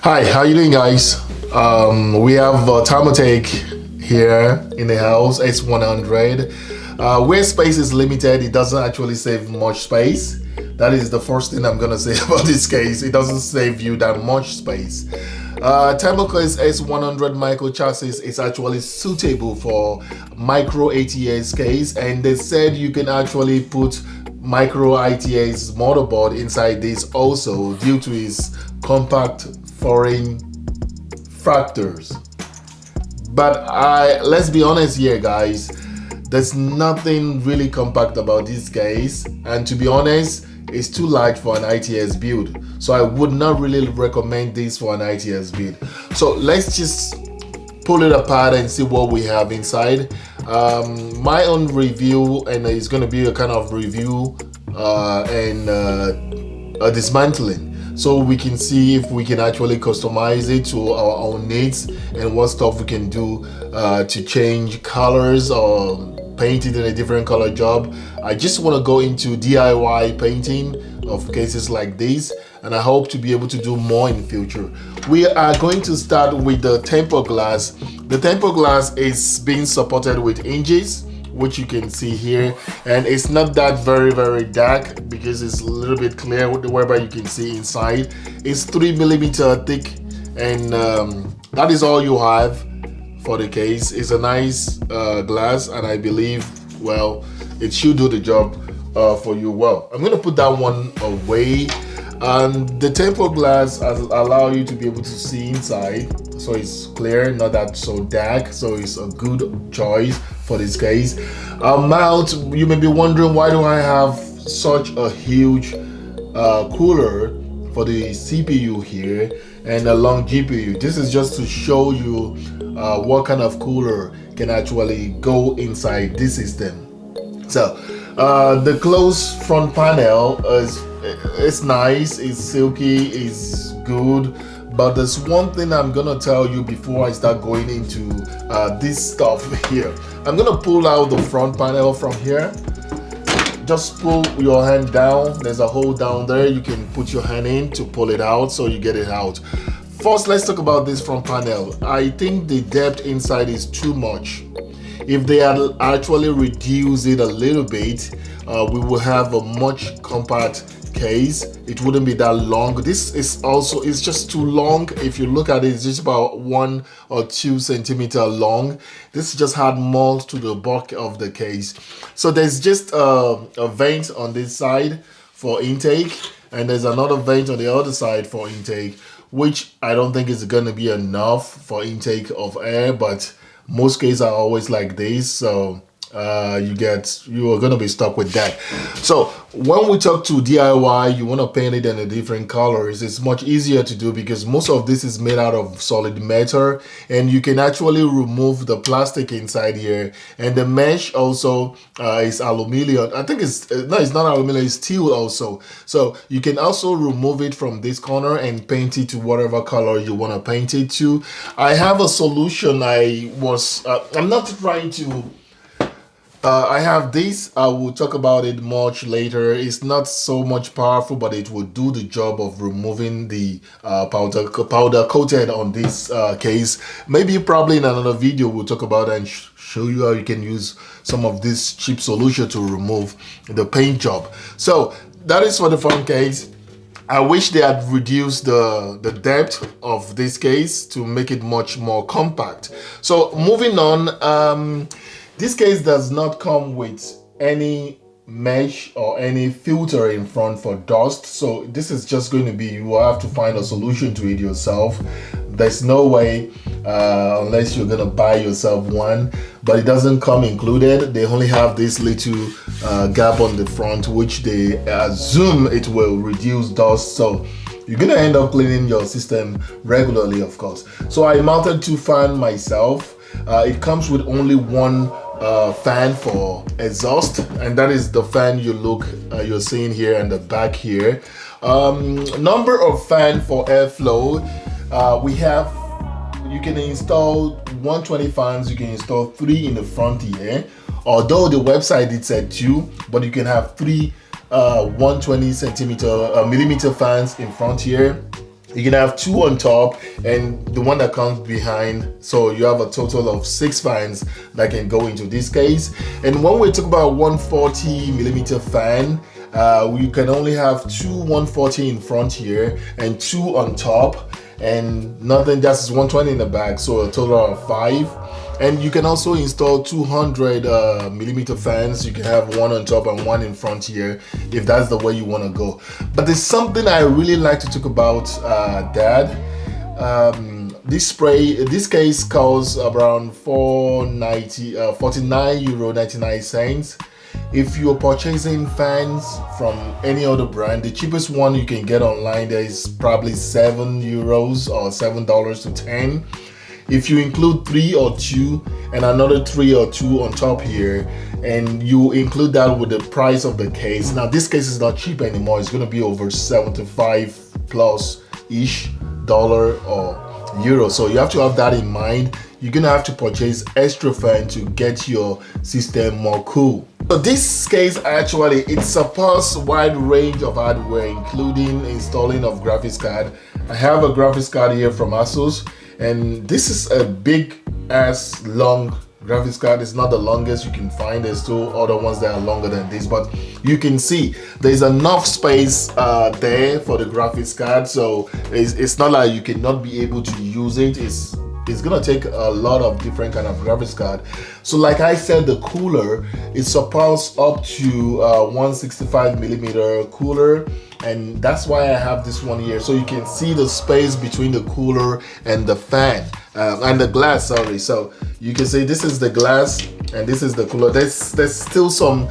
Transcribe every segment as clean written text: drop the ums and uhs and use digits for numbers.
Hi, how you doing, guys? We have Thermaltake here in the house, S100. Where space is limited, it doesn't actually save much space. That is the first thing I'm gonna say about this case. It doesn't save you that much space. Thermaltake S100 micro chassis is actually suitable for Micro-ATX case, and they said you can actually put Micro-ITX motherboard inside this also due to its compact foreign factors. But let's be honest here, guys, there's nothing really compact about this case, and to be honest, it's too large for an ITX build, so I would not really recommend this for an ITX build. So let's just pull it apart and see what we have inside. My own review, and it's going to be a kind of review and a dismantling, so we can see if we can actually customize it to our own needs and what stuff we can do to change colors or paint it in a different color job. I just want to go into DIY painting of cases like this, and I hope to be able to do more in the future. We are going to start with the tempered glass. The tempered glass is being supported with hinges, which you can see here, and it's not that very dark because it's a little bit clear whereby you can see inside. It's 3mm thick, and that is all you have for the case. It's a nice glass, and I believe, well, it should do the job for you well. I'm gonna put that one away, and the tempered glass allow you to be able to see inside, so it's clear, not that so dark, so it's a good choice for this case. Mount, you may be wondering, why do I have such a huge cooler for the CPU here and a long GPU? This is just to show you what kind of cooler can actually go inside this system. So the closed front panel it's nice, it's silky, it's good, but there's one thing I'm gonna tell you before I start going into this stuff here. I'm gonna pull out the front panel from here. Just pull your hand down. There's a hole down there. You can put your hand in to pull it out so you get it out. First, let's talk about this front panel. I think the depth inside is too much. If they had actually reduced it a little bit, we will have a much compact case. It wouldn't be that long. This is also, it's just too long. If you look at it, it's just about 1 or 2 centimeters long. This just had more to the bulk of the case. So there's just a vent on this side for intake, and there's another vent on the other side for intake, which I don't think is going to be enough for intake of air, but most cases are always like this, so you are going to be stuck with that. So when we talk to DIY, you want to paint it in a different colors. It's much easier to do because most of this is made out of solid metal, and you can actually remove the plastic inside here, and the mesh also is aluminum. I think it's not aluminum, it's steel also. So you can also remove it from this corner and paint it to whatever color you want to paint it to. I have a solution. I'm not trying to I have this. I will talk about it much later. It's not so much powerful, but it will do the job of removing the powder coated on this case. Maybe probably in another video we'll talk about it and show you how you can use some of this cheap solution to remove the paint job. So that is for the front case. I wish they had reduced the depth of this case to make it much more compact. So moving on, this case does not come with any mesh or any filter in front for dust, so this is just going to be, you will have to find a solution to it yourself. There's no way unless you're gonna buy yourself one, but it doesn't come included. They only have this little gap on the front, which they assume it will reduce dust, so you're gonna end up cleaning your system regularly, of course. So I mounted 2 fans myself. It comes with only one fan for exhaust, and that is the fan you're seeing here and the back here. Number of fan for airflow, we have, you can install 120 fans. You can install 3 in the front here, although the website it said 2, but you can have 3 120 millimeter fans in front here. You can have 2 on top and the one that comes behind, so you have a total of 6 fans that can go into this case. And when we talk about 140mm fan, we can only have 2 140 in front here and 2 on top, and nothing, that's 120 in the back, so a total of 5. And you can also install 200mm fans. You can have 1 on top and 1 in front here if that's the way you want to go. But there's something I really like to talk about, Dad. This spray, this case costs around €49.99. If you're purchasing fans from any other brand, the cheapest one you can get online there is probably €7 or $7 to 10. If you include 3 or 2 and another 3 or 2 on top here, and you include that with the price of the case, now this case is not cheap anymore. It's going to be over 75 plus ish dollar or euro, so you have to have that in mind. You're gonna have to purchase extra fan to get your system more cool. So this case actually, it supports a wide range of hardware, including installing of graphics card. I have a graphics card here from Asus, and this is a big ass long graphics card. It's not the longest you can find. There's 2 other ones that are longer than this, but you can see there's enough space there for the graphics card, so it's not like you cannot be able to use it. It's gonna take a lot of different kind of graphics card. So like I said, the cooler, it supports up to 165mm cooler, and that's why I have this one here, so you can see the space between the cooler and the fan, and the glass, sorry. So you can see this is the glass and this is the cooler. There's still some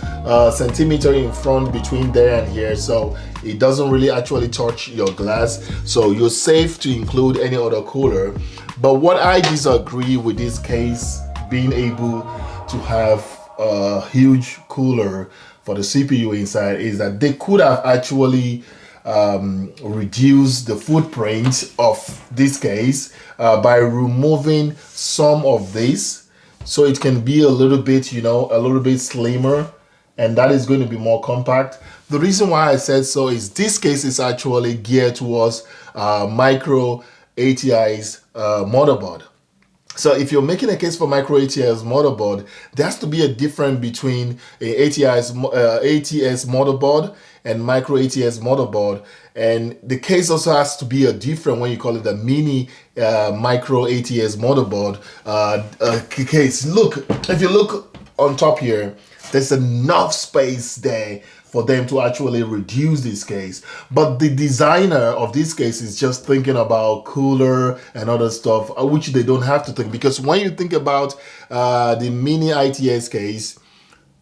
centimeter in front between there and here, so it doesn't really actually touch your glass, so you're safe to include any other cooler. But what I disagree with this case being able to have a huge cooler for the CPU inside is that they could have actually reduced the footprint of this case by removing some of this, so it can be a little bit, you know, a little bit slimmer, and that is going to be more compact. The reason why I said so is this case is actually geared towards Micro-ATX motherboard. So if you're making a case for Micro-ATX motherboard, there has to be a difference between a ATX motherboard and Micro-ATX motherboard, and the case also has to be a different when you call it a mini Micro-ATX motherboard case. Look, if you look on top here, there's enough space there for them to actually reduce this case. But the designer of this case is just thinking about cooler and other stuff, which they don't have to think, because when you think about the Mini-ITX case,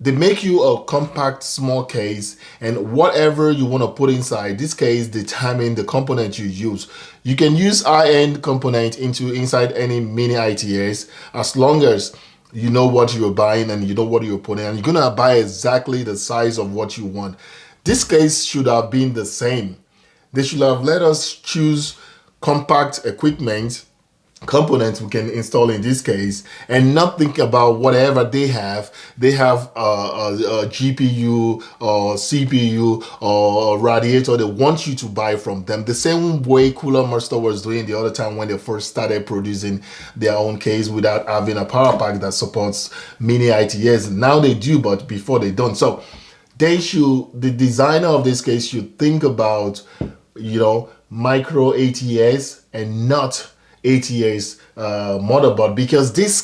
they make you a compact small case, and whatever you want to put inside this case determine the component you use. You can use high-end component inside any Mini-ITX as long as you know what you're buying and you know what you're putting, and you're gonna buy exactly the size of what you want. This case should have been the same. They should have let us choose compact equipment, components we can install in this case, and not think about whatever they have. They have a GPU or CPU or radiator they want you to buy from them, the same way Cooler Master was doing the other time when they first started producing their own case without having a power pack that supports Mini-ITX. Now they do, but before they don't. So the designer of this case should think about, you know, Micro-ATX and not ATX motherboard, because this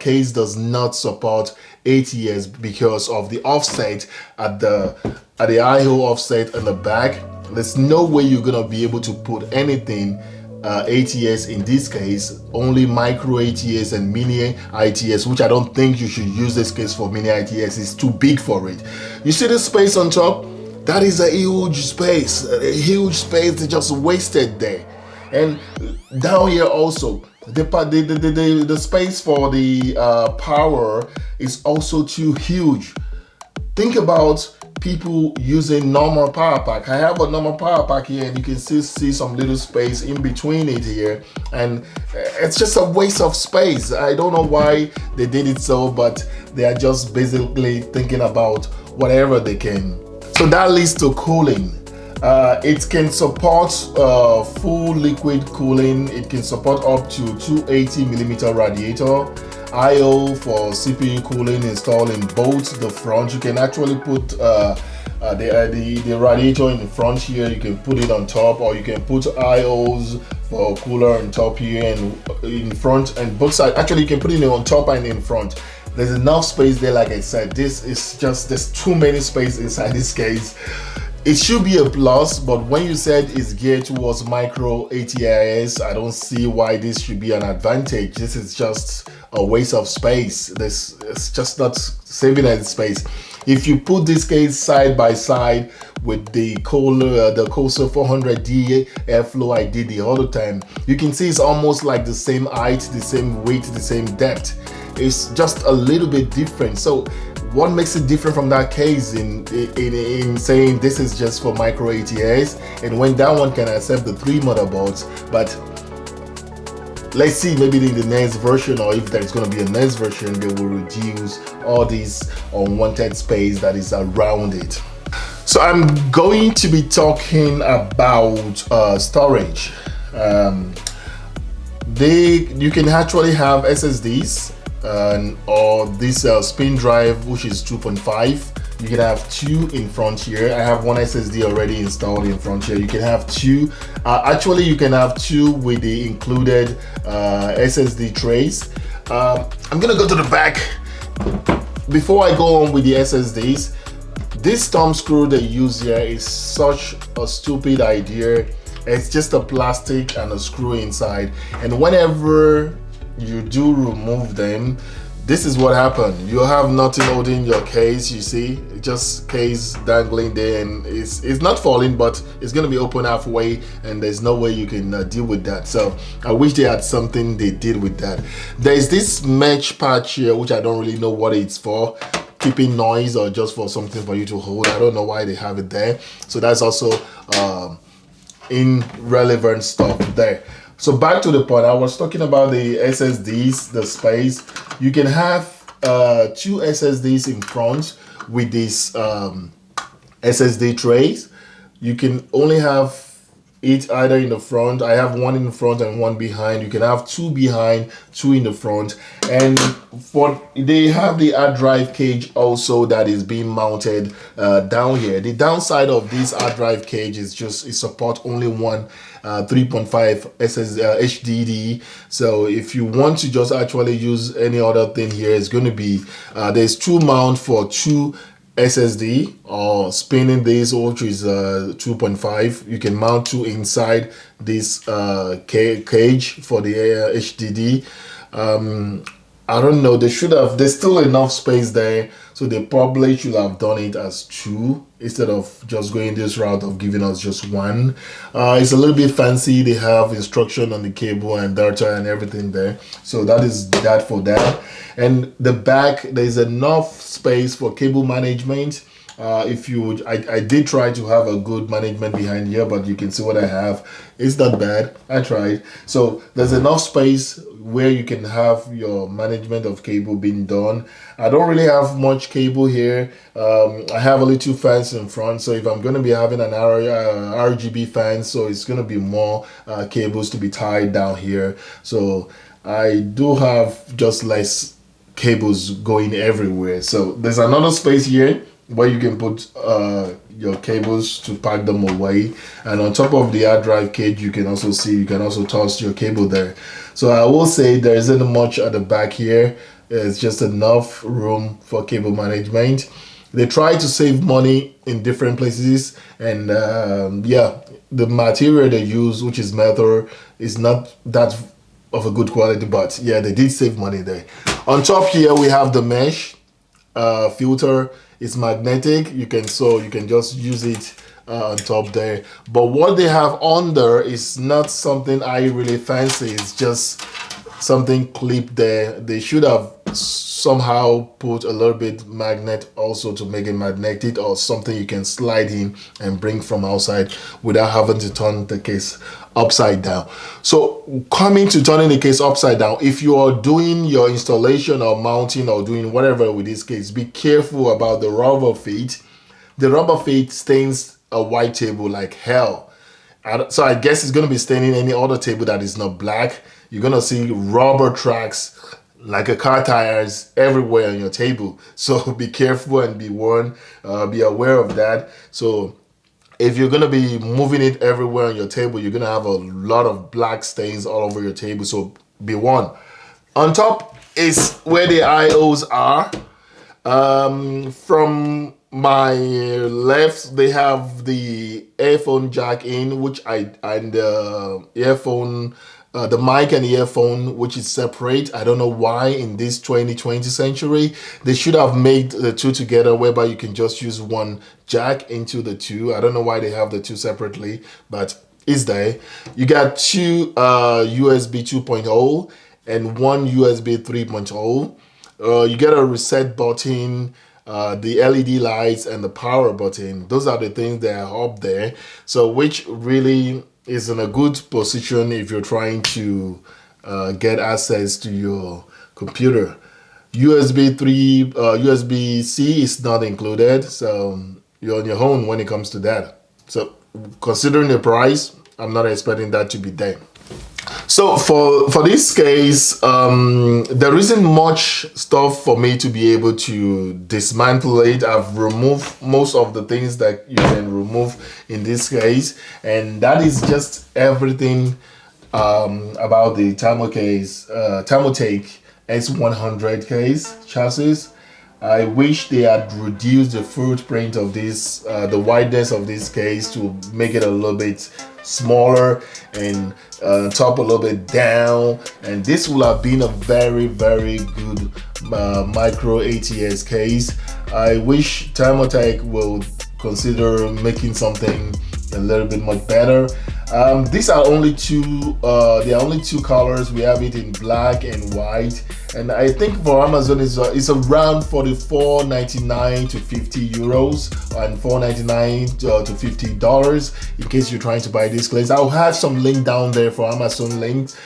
case does not support ATX because of the offset at the I/O offset in the back. There's no way you're gonna be able to put anything ATX in this case, only Micro-ATX and Mini-ITX, which I don't think you should use this case for. Mini-ITX is too big for it. You see the space on top? That is a huge space they just wasted there. And down here also, the space for the power is also too huge. Think about people using normal power pack. I have a normal power pack here, and you can still see some little space in between it here, and it's just a waste of space. I don't know why they did it so, but they are just basically thinking about whatever they can. So that leads to cooling. It can support full liquid cooling. It can support up to 280mm radiator. I/O for CPU cooling installed in both the front. You can actually put the radiator in the front here. You can put it on top, or you can put I/Os for cooler on top here and in front and both sides. Actually, you can put it on top and in front. There's enough space there. Like I said, this is just, there's too many space inside this case. It should be a plus, but when you said it's geared towards Micro-ATX, I don't see why this should be an advantage. This is just a waste of space. This is just not saving any space. If you put this case side by side with the Corsair 400D airflow I did the other time, you can see it's almost like the same height, the same weight, the same depth. It's just a little bit different. So what makes it different from that case in saying this is just for Micro-ATX, and when that one can accept the 3 motherboards? But let's see, maybe in the next version, or if there's going to be a next version, they will reduce all this unwanted space that is around it. So I'm going to be talking about storage. You can actually have SSDs or this spin drive, which is 2.5. You can have 2 in front here. I have one SSD already installed in front here. You can have 2. Actually, you can have 2 with the included SSD trays. I'm gonna go to the back. Before I go on with the SSDs, this thumb screw they use here is such a stupid idea. It's just a plastic and a screw inside, and whenever you do remove them, this is what happened. You have nothing holding your case. You see, just case dangling there, and it's not falling, but it's gonna be open halfway, and there's no way you can deal with that. So I wish they had something they did with that. There's this mesh patch here, which I don't really know what it's for, keeping noise or just for something for you to hold. I don't know why they have it there. So that's also irrelevant stuff there. So back to the point, I was talking about the SSDs, the space. You can have 2 SSDs in front with these SSD trays. You can only have it either in the front. I have 1 in the front and 1 behind. You can have 2 behind, 2 in the front. And they have the hard drive cage also that is being mounted down here. The downside of this hard drive cage is just it supports only one 3.5 HDD. So if you want to just actually use any other thing here, it's going to be there's 2 mount for 2 SSD, or spinning this, which is 2.5. You can mount 2 inside this cage for the HDD. I don't know, they should have, there's still enough space there, so they probably should have done it as 2 instead of just going this route of giving us just 1. It's a little bit fancy. They have instruction on the cable and data and everything there, so that is that for that. And the back, there's enough space for cable management. If you would, I did try to have a good management behind here, but you can see what I have. It's not bad. I tried. So there's enough space where you can have your management of cable being done. I don't really have much cable here. I have only 2 fans in front, so if I'm going to be having an RGB fan, so it's going to be more cables to be tied down here. So I do have just less cables going everywhere. So there's another space here where you can put your cables to pack them away, and on top of the hard drive cage, you can also see you can also toss your cable there. So I will say there isn't much at the back here. It's just enough room for cable management. They try to save money in different places, and yeah, the material they use, which is metal, is not that of a good quality, but yeah, they did save money there. On top here we have the mesh filter. It's magnetic. You can just use it on top there, but what they have under is not something I really fancy. It's just something clipped there. They should have somehow put a little bit magnet also to make it magnetic, or something you can slide in and bring from outside without having to turn the case upside down. So coming to turning the case upside down, if you are doing your installation or mounting or doing whatever with this case, be careful about the rubber feet. The rubber feet stains a white table like hell. So I guess it's gonna be staining any other table that is not black. You're gonna see rubber tracks like a car tires everywhere on your table. So be careful and be warned, be aware of that. So if you're gonna be moving it everywhere on your table, you're gonna have a lot of black stains all over your table. So be warned. On top is where the IOs are. From my left, they have the earphone jack in, and the earphone, the mic and the earphone, which is separate. I don't know why in this 2020 century they should have made the two together, whereby you can just use one jack into the two. I don't know why they have the two separately, but it's there. You got two USB 2.0 and one USB 3.0. You get a reset button, the LED lights, and the power button. Those are the things that are up there. So which really is in a good position if you're trying to get access to your computer. USB-C is not included, so you're on your own when it comes to that. So considering the price, I'm not expecting that to be there. So for this case, there isn't much stuff for me to be able to dismantle it. I've removed most of the things that you can remove in this case, and that is just everything about the Thermaltake S100 case chassis. I wish they had reduced the footprint of this, the wideness of this case, to make it a little bit smaller and top a little bit down, and this will have been a very good Micro-ATX case. I wish Thermaltake will consider making something a little bit much better. These are only two, there are only two colors. We have it in black and white, and I think for Amazon it's around 44.99 to 50 euros and $4.99 to $50 in case you're trying to buy this case. I'll have some link down there for Amazon links.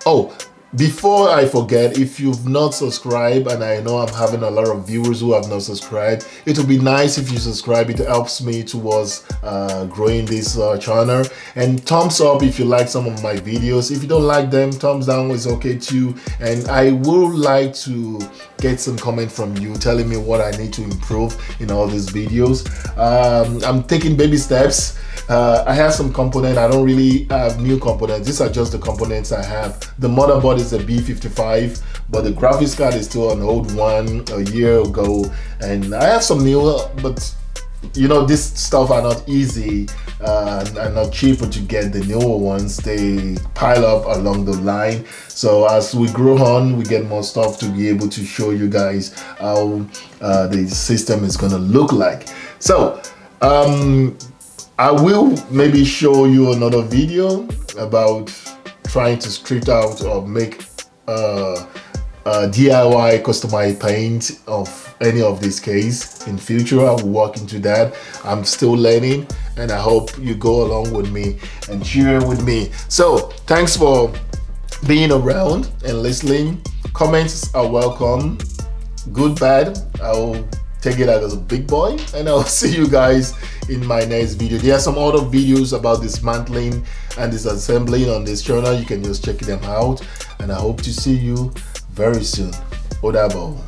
Oh, before I forget, if you've not subscribed, and I know I'm having a lot of viewers who have not subscribed, it would be nice if you subscribe. It helps me towards growing this channel. And thumbs up if you like some of my videos. If you don't like them, thumbs down is okay too. And I would like to get some comment from you telling me what I need to improve in all these videos. I'm taking baby steps. I have some components. I don't really have new components. These are just the components I have. The motherboard is a B55, but the graphics card is still an old one a year ago, and I have some new, but you know, this stuff are not easy and not cheaper to get. The newer ones, they pile up along the line. So as we grow on, we get more stuff to be able to show you guys how the system is gonna look like. So I will maybe show you another video about trying to script out or make DIY customized paint of any of this case. In future, I will walk into that. I'm still learning, and I hope you go along with me and cheer with me. So thanks for being around and listening. Comments are welcome, good, bad. I'll take it as a big boy, and I'll see you guys in my next video. There are some other videos about dismantling and disassembling on this channel. You can just check them out, and I hope to see you very soon. Odabo.